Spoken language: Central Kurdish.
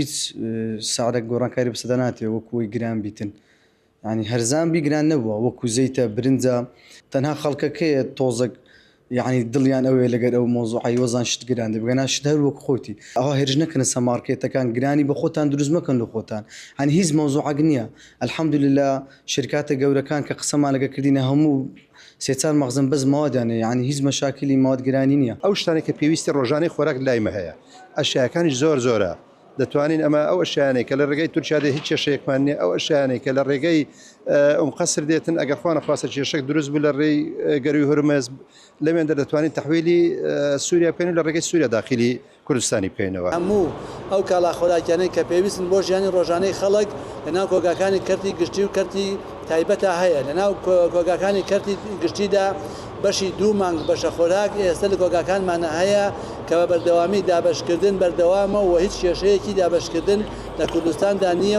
هیچ سعرێک گۆڕانکاری بەسەدا ناتێ وەکوی گران بیتن ینی هەرزان بی گران نەبووە وەکو زەیتە برنجە تەنها خەڵکەکەیە تۆزێک یعنی دڵیان ئەوێ لەگەر ئەو مۆزوعی وەزان شت گران دێ بگەنا شت هەر وەک خۆتی ئەوە هێرش نەکەنە سەمارکێتەکان گرانی بە خۆتان دروست مەکەن لە خۆتان هەنی هیچ مۆزوعەک نییە الحەمدولله شرکاتە گەورەکان کە قسەمان لەگە کردینە هەموو سێچار مەخزن بەس ماوەدانێ یعنی هیچ مەشاکلی ماوەد گرانی نییە ئەو شتانێک کە پێویستی ڕۆژانەی خۆراک لایمە هەیە ئەشیاکانیش زۆرە دەتوانین ئەمە ئەو ئەشیانەی کە لە ڕێگەی تورکیادە هیچ کێشەیەکمان نییە ئەو ئەشیانەی کە لە ڕێگەی ئەم قەسر دێتن ئەگەر خوا نەخواستە کێشەک دروست بوو لە ڕێی گەروی هورمز لەوێندا دەتوانین تەحویلی سووریا بکەین و لە ڕێگەی سووریا داخلی کوردستانی بکەینەوە هەموو ئەو کاڵا خۆراکیانەی کە پێویستن بۆ ژیانی ڕۆژانەی خەڵک لەناو کۆگاکانی کەرتی گشتی و کەرتی تایبەتە هەیە لەناو کۆگاکانی کەرتی گشتیدا بەشی 2 مانگ بەشە خۆراک ئێستا لە کۆگاکانمانە هەیە کە بە بەردەوامی دابەشکردن بەردەوامە و هیچ کێشەیەکی دابەشکردن لە کوردستاندا نییە.